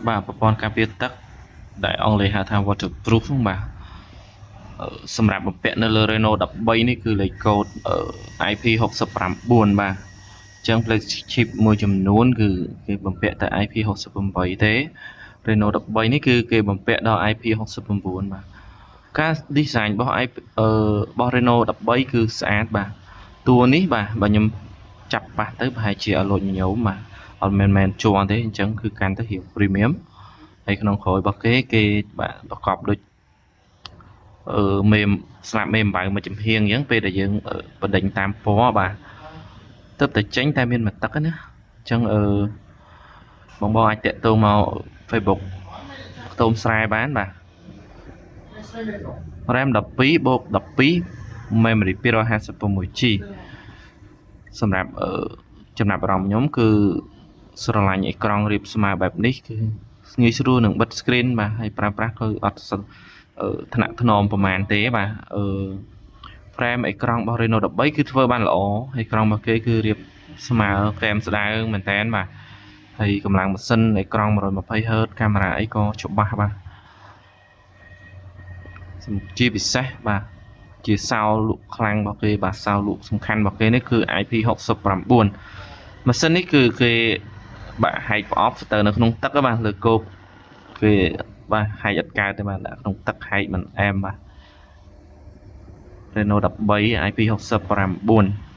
បាទប្រព័ន្ធការពារទឹកដែលអង់គ្លេសហៅថា waterproof ហ្នឹងបាទសម្រាប់បំពាក់នៅលើ Renault 13នេះគឺលេខកូដIP69 បាទអញ្ចឹង flagship មួយចំនួនគឺគេបំពាក់តែ IP68 ទេ Renault 13នេះគឺគេបំពាក់ដល់ IP69 បាទការ design របស់របស់ Renault 13គឺស្អាតបាទតួនេះបាទបើខ្ញុំចាប់ប៉ះទៅប្រហែលជាអត់លួចញញោមបាទអត់មែនជ័រទេអញ្ចឹងគឺកាន់ទៅរៀង premium ហើយក្នុងក្រោយរបស់គេបាទប្រកបដូចមេស្លាបមេអំបៅមួយចំហៀងអញ្ចឹងពេលដែលយើងបដិញតាមពណ៌បាទទើបតែចេញតែមានមួយទឹកណាអញ្ចឹងបងអាចតាក់ទងមក Facebook ខ្ទមស្រែបានបាទ RAM 12 បូក 12 memory 256G សម្រាប់ចំណាប់អារម្មណ៍ខ្ញុំគឺស្រឡាញ់អេក្រង់រាបស្មើបែបនេះគឺងាយស្រួលនឹងបិទ screen បាទហើយប្រើប្រាស់គឺអត់ថ្នាក់ថ្នមប្រហែលទេបាទframe អេក្រង់របស់ Reno 13គឺធ្វើបានល្អអេក្រង់របស់គេគឺរាបស្មើហ្គេមស្ដើងមែនតើបាទហើយកម្លាំងម៉ាស៊ីនអេក្រង់ 120Hz កាមេរ៉ាអីក៏ច្បាស់បាទជាពិសេសបាទជាសោលក់ខ្លាំងរបស់គេបាទសោលក់សំខាន់របស់គេនេះគឺ IP69 ម៉ាស៊ីននេះគឺគេបាទហែកប្រអប់ទៅនៅក្នុងទឹកបាទលើគោកគេបាទហែកអត់កើតទេបាទដាក់ក្នុងទឹកហែកមិនអែមបាទ Renault 13 IP69